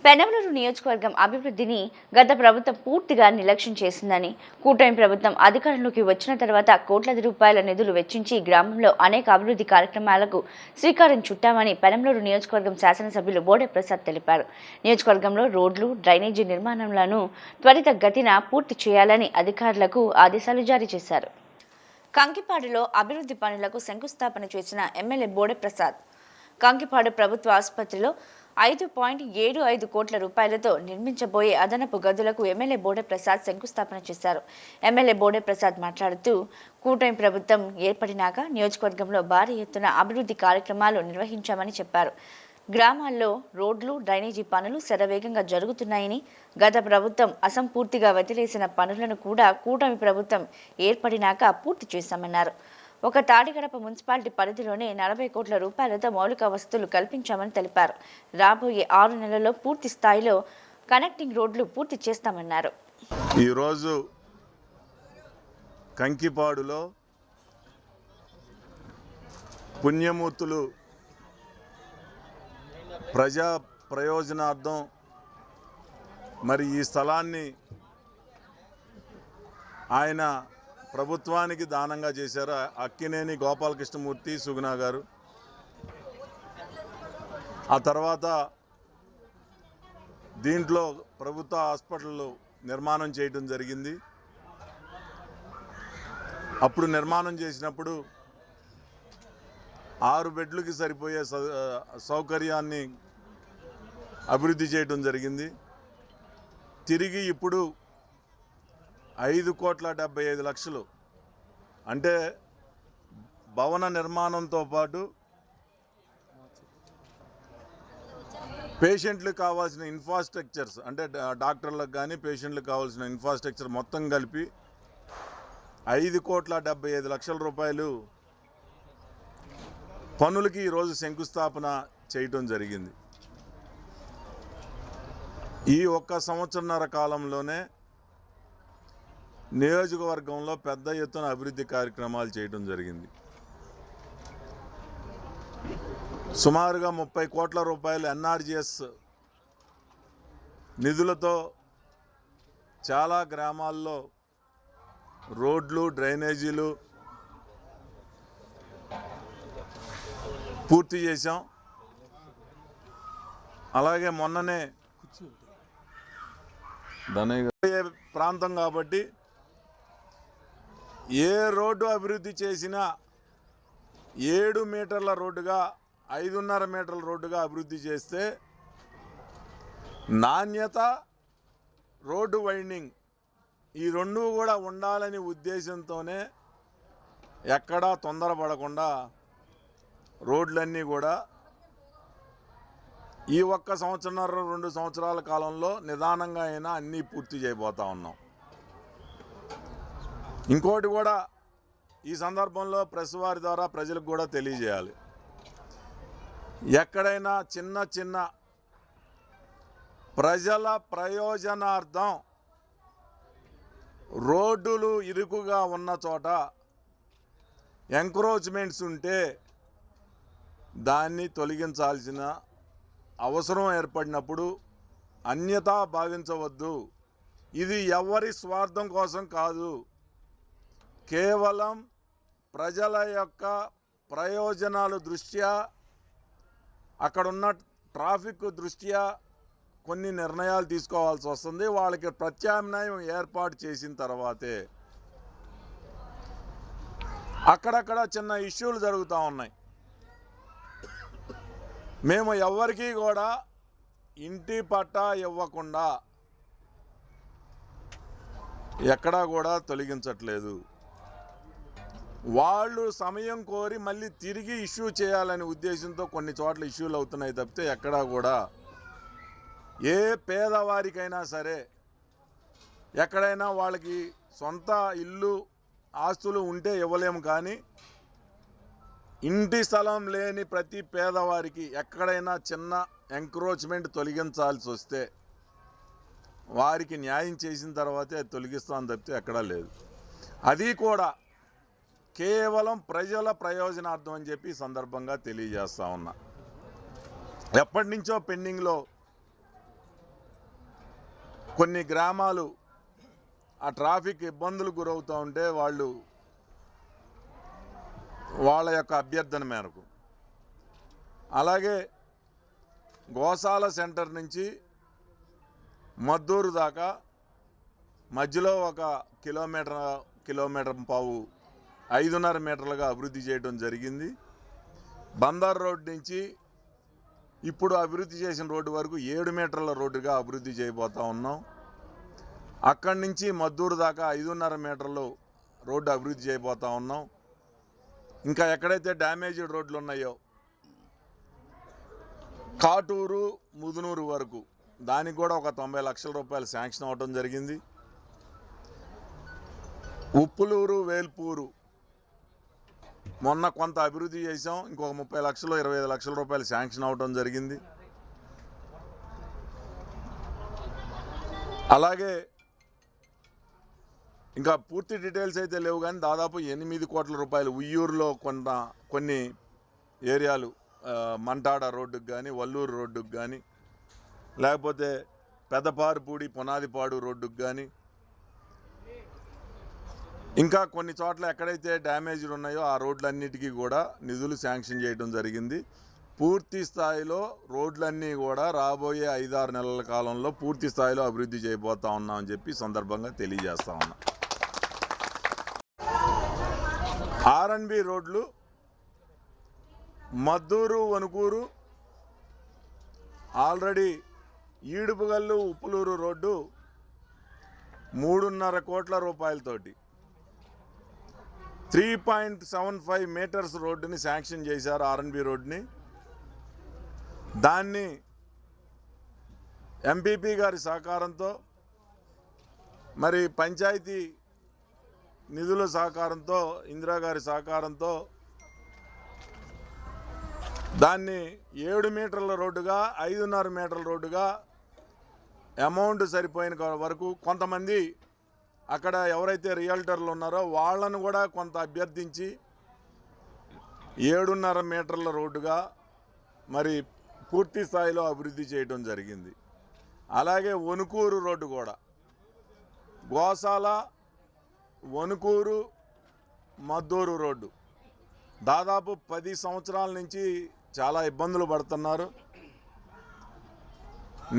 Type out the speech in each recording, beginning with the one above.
పెనమలూరు నియోజకవర్గం అభివృద్ధిని గత ప్రభుత్వం పూర్తిగా నిర్లక్ష్యం చేసిందని, కూటమి ప్రభుత్వం అధికారంలోకి వచ్చిన తర్వాత కోట్లాది రూపాయల నిధులు వెచ్చించి గ్రామంలో అనేక అభివృద్ధి కార్యక్రమాలకు శ్రీకారం చుట్టామని పెనమలూరు నియోజకవర్గం శాసనసభ్యులు బోడే ప్రసాద్ తెలిపారు. నియోజకవర్గంలో రోడ్లు, డ్రైనేజీ నిర్మాణాలను త్వరితగతిన పూర్తి చేయాలని అధికారులకు ఆదేశాలు జారీ చేశారు. కంకిపాడులో అభివృద్ధి పనులకు శంకుస్థాపన చేసిన ఎమ్మెల్యే బోడే ప్రసాద్ కంకిపాడు ప్రభుత్వ ఆసుపత్రిలో 5.75 కోట్ల రూపాయలతో నిర్మించబోయే అదనపు గదులకు ఎమ్మెల్యే బోడే ప్రసాద్ శంకుస్థాపన చేశారు. ఎమ్మెల్యే బోడే ప్రసాద్ మాట్లాడుతూ, కూటమి ప్రభుత్వం ఏర్పడినాక నియోజకవర్గంలో భారీ ఎత్తున అభివృద్ధి కార్యక్రమాలు నిర్వహించామని చెప్పారు. గ్రామాల్లో రోడ్లు, డ్రైనేజీ పనులు శరవేగంగా జరుగుతున్నాయని, గత ప్రభుత్వం అసంపూర్తిగా వదిలేసిన పనులను కూడా కూటమి ప్రభుత్వం ఏర్పడినాక పూర్తి చేశామన్నారు. ఒక తాడిగడప మున్సిపాలిటీ పరిధిలోనే 40 కోట్ల రూపాయలతో మౌలిక వసతులు కల్పించామని తెలిపారు. రాబోయే 6 నెలల్లో పూర్తి స్థాయిలో కనెక్టింగ్ రోడ్లు పూర్తి చేస్తామన్నారు. ఈరోజు కంకిపాడులో పుణ్యమూర్తులు ప్రజా ప్రయోజనార్థం మరి ఈ స్థలాన్ని ఆయన ప్రభుత్వానికి దానంగా చేశారు. అక్కినేని గోపాలకృష్ణమూర్తి సుగుణ గారు. ఆ తర్వాత దీంట్లో ప్రభుత్వ హాస్పిటల్ నిర్మాణం చేయడం జరిగింది. అప్పుడు నిర్మాణం చేసినప్పుడు 6 బెడ్లకి సరిపోయే సౌకర్యాన్ని అభివృద్ధి చేయడం జరిగింది. తిరిగి ఇప్పుడు 5,75,00,000 అంటే భవన నిర్మాణంతో పాటు పేషెంట్లకు కావాల్సిన ఇన్ఫ్రాస్ట్రక్చర్స్, అంటే డాక్టర్లకు కానీ పేషెంట్లకు కావాల్సిన ఇన్ఫ్రాస్ట్రక్చర్ మొత్తం కలిపి 5,75,00,000 రూపాయలు పనులకి ఈరోజు శంకుస్థాపన చేయటం జరిగింది. ఈ 1 సంవత్సరన్నర కాలంలోనే నియోజకవర్గంలో పెద్ద ఎత్తున అభివృద్ధి కార్యక్రమాలు చేయడం జరిగింది. సుమారుగా 30 కోట్ల రూపాయలు ఎన్ఆర్జీఎస్ నిధులతో చాలా గ్రామాల్లో రోడ్లు, డ్రైనేజీలు పూర్తి చేశాం. అలాగే మొన్ననే ప్రాంతం కాబట్టి ఏ రోడ్డు అభివృద్ధి చేసినా 7 మీటర్ల రోడ్డుగా 5.5 మీటర్ల రోడ్డుగా అభివృద్ధి చేస్తే నాణ్యత, రోడ్డు వైండింగ్ ఈ రెండు కూడా ఉండాలని ఉద్దేశంతోనే ఎక్కడా తొందరపడకుండా రోడ్లన్నీ కూడా ఈ 1 సంవత్సరన్నర 2 సంవత్సరాల కాలంలో నిదానంగా అయినా అన్నీ పూర్తి చేయబోతా ఉన్నాం. ఇంకోటి కూడా ఈ సందర్భంలో ప్రెస్ వారి ద్వారా ప్రజలకు కూడా తెలియజేయాలి. ఎక్కడైనా చిన్న ప్రజల ప్రయోజనార్థం రోడ్డులు ఇరుకుగా ఉన్న చోట ఎంక్రోచ్మెంట్స్ ఉంటే దాన్ని తొలగించాల్సిన అవసరం ఏర్పడినప్పుడు అన్యతా భావించవద్దు. ఇది ఎవరి స్వార్థం కోసం కాదు, కేవలం ప్రజల యొక్క ప్రయోజనాల దృష్ట్యా, అక్కడున్న ట్రాఫిక్ దృష్ట్యా కొన్ని నిర్ణయాలు తీసుకోవాల్సి వస్తుంది. వాళ్ళకి ప్రత్యామ్నాయం ఏర్పాటు చేసిన తర్వాతే. అక్కడక్కడ చిన్న ఇష్యూలు జరుగుతూ ఉన్నాయి. మేము ఎవరికీ కూడా ఇంటి పట్టా ఇవ్వకుండా ఎక్కడా కూడా తొలగించట్లేదు. వాళ్ళు సమయం కోరి మళ్ళీ తిరిగి ఇష్యూ చేయాలనే ఉద్దేశంతో కొన్ని చోట్ల ఇష్యూలు అవుతున్నాయి తప్పితే ఎక్కడా కూడా ఏ పేదవారికైనా సరే ఎక్కడైనా వాళ్ళకి సొంత ఇల్లు, ఆస్తులు ఉంటే ఇవ్వలేము, కానీ ఇంటి స్థలం లేని ప్రతి పేదవారికి ఎక్కడైనా చిన్న ఎంక్రోచ్మెంట్ తొలగించాల్సి వస్తే వారికి న్యాయం చేసిన తర్వాతే తొలగిస్తాం తప్పితే ఎక్కడా లేదు. అది కూడా కేవలం ప్రజల ప్రయోజనార్థం అని చెప్పి సందర్భంగా తెలియజేస్తా ఉన్నా. ఎప్పటి నుంచో పెండింగ్లో కొన్ని గ్రామాలు ఆ ట్రాఫిక్ ఇబ్బందులు గురవుతూ ఉంటే వాళ్ళ యొక్క అభ్యర్థన మేరకు, అలాగే గోశాల సెంటర్ నుంచి మద్దూరు దాకా మధ్యలో ఒక కిలోమీటర్ పావు 5.5 మీటర్లుగా అభివృద్ధి చేయడం జరిగింది. బందర్ రోడ్ నుంచి ఇప్పుడు అభివృద్ధి చేసిన రోడ్డు వరకు 7 మీటర్ల రోడ్డుగా అభివృద్ధి చేయబోతా ఉన్నాం. అక్కడి నుంచి మద్దూరు దాకా 5.5 మీటర్లు రోడ్డు అభివృద్ధి చేయబోతా ఉన్నాం. ఇంకా ఎక్కడైతే డ్యామేజ్డ్ రోడ్లు ఉన్నాయో కాటూరు ముదునూరు వరకు దానికి కూడా ఒక 90 లక్షల రూపాయలు శాంక్షన్ అవ్వడం జరిగింది. ఉప్పులూరు వేల్పూరు మొన్న కొంత అభివృద్ధి చేసాం, ఇంకొక 30 లక్షలు 25 లక్షల రూపాయలు శాంక్షన్ అవ్వడం జరిగింది. అలాగే ఇంకా పూర్తి డీటెయిల్స్ అయితే లేవు, కానీ దాదాపు 8 కోట్ల రూపాయలు ఉయ్యూరులో కొన్ని ఏరియాలు, మంటాడ రోడ్డుకు కానీ, వల్లూరు రోడ్డుకు కానీ, లేకపోతే పెద్దపారుపూడి పునాదిపాడు రోడ్డుకు కానీ, ఇంకా కొన్ని చోట్ల ఎక్కడైతే డ్యామేజ్లు ఉన్నాయో ఆ రోడ్లన్నిటికీ కూడా నిధులు శాంక్షన్ చేయడం జరిగింది. పూర్తి స్థాయిలో రోడ్లన్నీ కూడా రాబోయే 5-6 నెలల కాలంలో పూర్తి స్థాయిలో అభివృద్ధి చేయబోతా ఉన్నామని చెప్పి సందర్భంగా తెలియజేస్తా ఉన్నా. ఆర్ఎన్బి రోడ్లు మద్దూరు వణుకూరు ఆల్రెడీ ఈడుపుగల్లు ఉప్పులూరు రోడ్డు 3.5 కోట్ల రూపాయలతోటి 3.75 మీటర్స్ రోడ్డుని శాంక్షన్ చేశారు. ఆర్ఎన్బి రోడ్డుని దాన్ని ఎంపీపీ గారి సహకారంతో, మరి పంచాయతీ నిధుల సహకారంతో, ఇందిరాగారి సహకారంతో దాన్ని 7 మీటర్ల రోడ్డుగా 5.5 మీటర్ల రోడ్డుగా అమౌంట్ సరిపోయిన వరకు కొంతమంది అక్కడ ఎవరైతే రియల్టర్లు ఉన్నారో వాళ్ళను కూడా కొంత అభ్యర్థించి 7.5 మీటర్ల రోడ్డుగా మరి పూర్తి స్థాయిలో అభివృద్ధి చేయడం జరిగింది. అలాగే వణుకూరు రోడ్డు కూడా గోశాల వణుకూరు మద్దూరు రోడ్డు దాదాపు 10 సంవత్సరాల నుంచి చాలా ఇబ్బందులు పడుతున్నారు.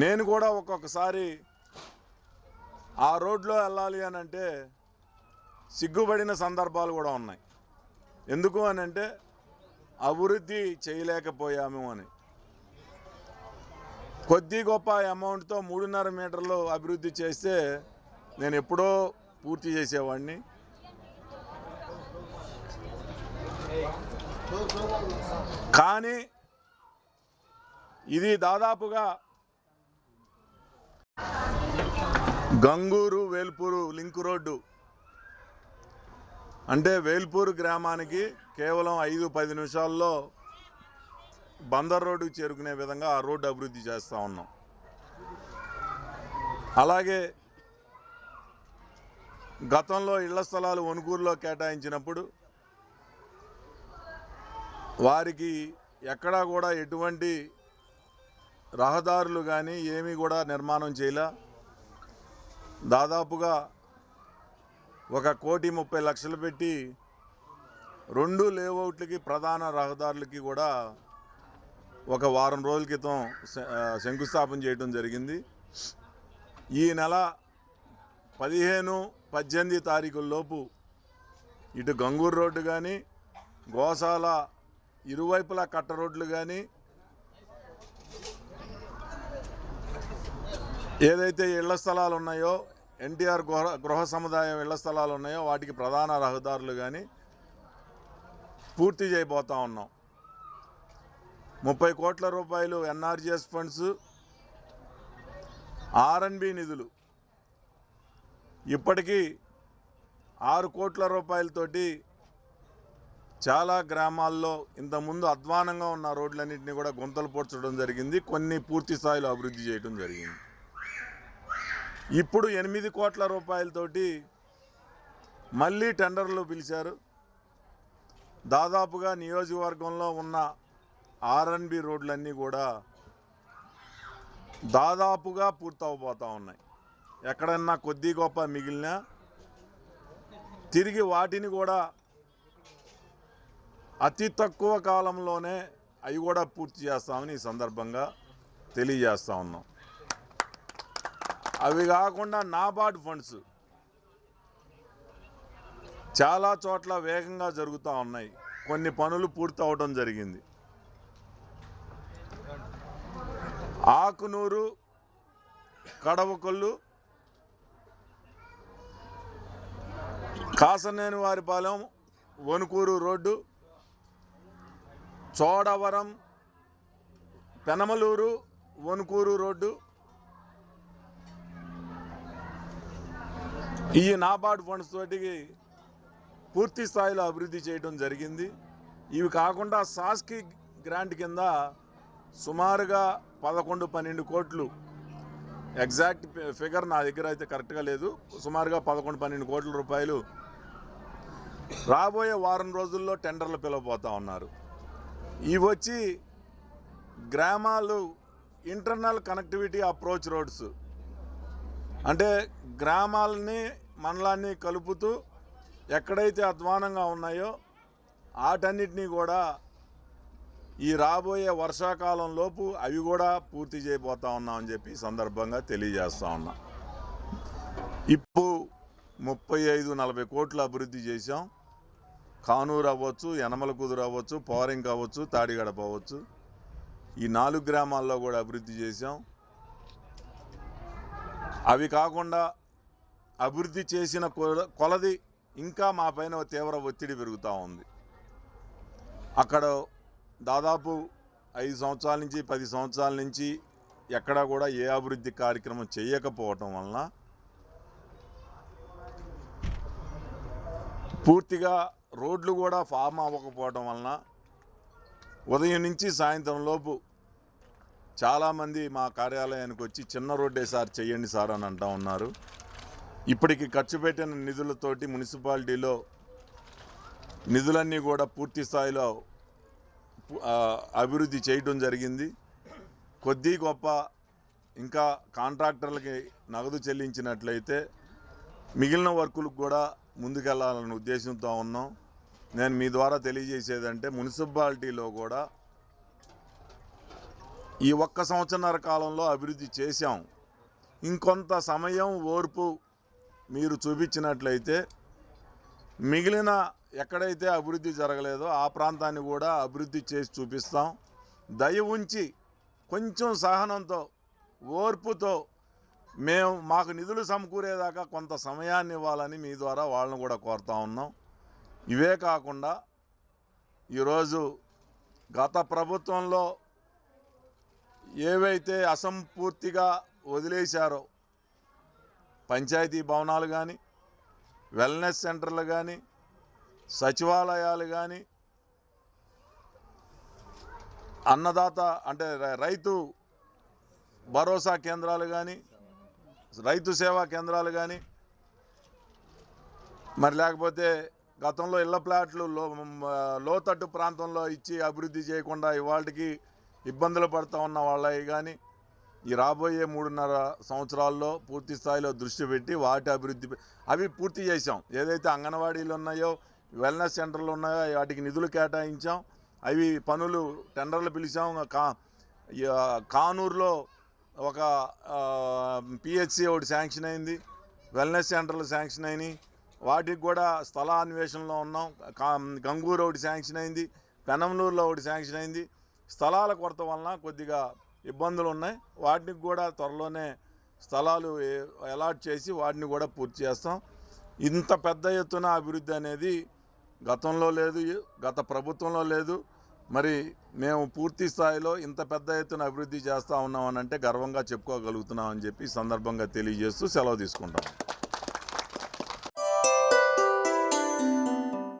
నేను కూడా ఒక్కొక్కసారి ఆ రోడ్లో వెళ్ళాలి అని అంటే సిగ్గుపడిన సందర్భాలు కూడా ఉన్నాయి. ఎందుకు అని అంటే అభివృద్ధి చేయలేకపోయాము అని. కొద్ది గొప్ప అమౌంట్తో 3.5 మీటర్లు అభివృద్ధి చేస్తే నేను ఎప్పుడో పూర్తి చేసేవాడిని. కానీ ఇది దాదాపుగా గంగూరు వేల్పూరు లింక్ రోడ్డు అంటే వేల్పూరు గ్రామానికి కేవలం 5-10 నిమిషాల్లో బందర్ రోడ్డుకు చేరుకునే విధంగా ఆ రోడ్డు అభివృద్ధి చేస్తూ ఉన్నాం. అలాగే గతంలో ఇళ్ల స్థలాలు వణుకూరులో కేటాయించినప్పుడు వారికి ఎక్కడా కూడా ఎటువంటి రహదారులు కానీ ఏమీ కూడా నిర్మాణం చేయలే. దాదాపుగా 1,30,00,000 పెట్టి 2 లేఅవుట్లకి ప్రధాన రహదారులకి కూడా ఒక వారం రోజుల క్రితం శంకుస్థాపన చేయడం జరిగింది. ఈ నెల 15-18 తారీఖుల్లోపు ఇటు గంగూరు రోడ్డు కానీ, గోశాల ఇరువైపులా కట్ట రోడ్లు కానీ, ఏదైతే ఇళ్ల స్థలాలు ఉన్నాయో ఎన్టీఆర్ గృహ సముదాయం ఇళ్ల స్థలాలు ఉన్నాయో వాటికి ప్రధాన రహదారులు కానీ పూర్తి చేయబోతా ఉన్నాం. 30 కోట్ల రూపాయలు ఎన్ఆర్జీఎస్ ఫండ్స్, ఆర్ఎన్బి నిధులు ఇప్పటికీ 6 కోట్ల రూపాయలతోటి చాలా గ్రామాల్లో ఇంతకుముందు అధ్వానంగా ఉన్న రోడ్లన్నింటినీ కూడా గుంతలు పూడ్చడం జరిగింది. కొన్ని పూర్తి స్థాయిలో అభివృద్ధి చేయడం జరిగింది. ఇప్పుడు 8 కోట్ల రూపాయలతోటి మళ్ళీ టెండర్లు పిలిచారు. దాదాపుగా నియోజకవర్గంలో ఉన్న ఆర్ఎన్బి రోడ్లన్నీ కూడా దాదాపుగా పూర్తవబోతూ ఉన్నాయి. ఎక్కడన్నా కొద్ది గొప్ప మిగిలినా తిరిగి వాటిని కూడా అతి తక్కువ కాలంలోనే అవి కూడా పూర్తి చేస్తామని ఈ సందర్భంగా తెలియజేస్తా ఉన్నాం. అవి కాకుండా నాబార్డ్ ఫండ్స్ చాలా చోట్ల వేగంగా జరుగుతూ ఉన్నాయి. కొన్ని పనులు పూర్తి అవడం జరిగింది. ఆకునూరు, కడవకొల్లు, కాసనేనివారిపాలెం, వణుకూరు రోడ్డు, చోడవరం, పెనమలూరు, వణుకూరు రోడ్డు, ఈ నాబార్డ్ ఫండ్స్ తోటి పూర్తి స్థాయిలో అభివృద్ధి చేయడం జరిగింది. ఇవి కాకుండా సాస్కి గ్రాంట్ కింద సుమారుగా 11-12 కోట్లు, ఎగ్జాక్ట్ ఫిగర్ నా దగ్గర అయితే కరెక్ట్గా లేదు, సుమారుగా 11-12 కోట్ల రూపాయలు రాబోయే వారం రోజుల్లో టెండర్లు పిలవబోతూ ఉన్నారు. ఇవి వచ్చి గ్రామాలు ఇంటర్నల్ కనెక్టివిటీ అప్రోచ్ రోడ్స్, అంటే గ్రామాలని మండలాన్ని కలుపుతూ ఎక్కడైతే అధ్వానంగా ఉన్నాయో వాటన్నిటినీ కూడా ఈ రాబోయే వర్షాకాలంలోపు అవి కూడా పూర్తి చేయబోతా ఉన్నామని చెప్పి సందర్భంగా తెలియజేస్తా ఉన్నా. ఇప్పుడు 35-40 కోట్లు అభివృద్ధి చేశాం. కానూరు అవ్వచ్చు, యనమల కుదురు అవ్వచ్చు, పవరింగ్ అవ్వచ్చు, తాడిగడప అవ్వచ్చు, ఈ 4 గ్రామాల్లో కూడా అభివృద్ధి చేశాం. అవి కాకుండా అభివృద్ధి చేసిన కొలది ఇంకా మా పైన తీవ్ర ఒత్తిడి పెరుగుతూ ఉంది. అక్కడ దాదాపు 5 సంవత్సరాల నుంచి 10 సంవత్సరాల నుంచి ఎక్కడా కూడా ఏ అభివృద్ధి కార్యక్రమం చేయకపోవటం వలన పూర్తిగా రోడ్లు కూడా ఫామ్ అవ్వకపోవటం వలన ఉదయం నుంచి సాయంత్రం లోపు చాలామంది మా కార్యాలయానికి వచ్చి చిన్న రోడ్డే సార్ చెయ్యండి సార్ అని అంటూ ఉన్నారు. ఇప్పటికి ఖర్చు పెట్టిన నిధులతోటి మున్సిపాలిటీలో నిధులన్నీ కూడా పూర్తి స్థాయిలో అభివృద్ధి చేయడం జరిగింది. కొద్ది గొప్ప ఇంకా కాంట్రాక్టర్లకి నగదు చెల్లించినట్లయితే మిగిలిన వర్కులకు కూడా ముందుకెళ్లాలనే ఉద్దేశంతో ఉన్నాం. నేను మీ ద్వారా తెలియజేసేదంటే మున్సిపాలిటీలో కూడా ఈ 1 సంవత్సరన్నర కాలంలో అభివృద్ధి చేశాం. ఇంకొంత సమయం ఓర్పు మీరు చూపించినట్లయితే మిగిలిన ఎక్కడైతే అభివృద్ధి జరగలేదో ఆ ప్రాంతాన్ని కూడా అభివృద్ధి చేసి చూపిస్తాం. దయ ఉంచి కొంచెం సహనంతో, ఓర్పుతో మాకు నిధులు సమకూరేదాకా కొంత సమయాన్ని ఇవ్వాలని మీ ద్వారా వాళ్ళని కూడా కోరుతా ఉన్నాం. ఇవే కాకుండా ఈరోజు గత ప్రభుత్వంలో ఏవైతే అసంపూర్తిగా వదిలేశారో పంచాయతీ భవనాలు కానీ, వెల్నెస్ సెంటర్లు కానీ, సచివాలయాలు కానీ, అన్నదాత అంటే రైతు భరోసా కేంద్రాలు కానీ, రైతు సేవా కేంద్రాలు కానీ, మరి లేకపోతే గతంలో ఇళ్ల ప్లాట్లు లోతట్టు ప్రాంతంలో ఇచ్చి అభివృద్ధి చేయకుండా ఇవాళకి ఇబ్బందులు పడుతూ ఉన్న వాళ్ళవి కానీ ఈ రాబోయే 3.5 సంవత్సరాల్లో పూర్తి స్థాయిలో దృష్టి పెట్టి వాటి అభివృద్ధి అవి పూర్తి చేశాం. ఏదైతే అంగన్వాడీలు ఉన్నాయో, వెల్నెస్ సెంటర్లు ఉన్నాయో వాటికి నిధులు కేటాయించాం. అవి పనులు టెండర్లు పిలిచాం. కానూరులో ఒక పిహెచ్సి ఒకటి శాంక్షన్ అయింది, వెల్నెస్ సెంటర్లు శాంక్షన్ అయినాయి, వాటికి కూడా స్థలాన్వేషణలో ఉన్నాం. గంగూరు ఒకటి శాంక్షన్ అయింది, పెనంలూరులో ఒకటి శాంక్షన్ అయింది. స్థలాల కొరత వలన కొద్దిగా ఇబ్బందులు ఉన్నాయి. వాటికి కూడా త్వరలోనే స్థలాలు అలాట్ చేసి వాటిని కూడా పూర్తి చేస్తాం. ఇంత పెద్ద ఎత్తున అభివృద్ధి అనేది గతంలో లేదు, గత ప్రభుత్వంలో లేదు. మరి మేము పూర్తి స్థాయిలో ఇంత పెద్ద ఎత్తున అభివృద్ధి చేస్తూ ఉన్నామని అంటే గర్వంగా చెప్పుకోగలుగుతున్నామని చెప్పి సందర్భంగా తెలియజేస్తూ సెలవు తీసుకుంటాం.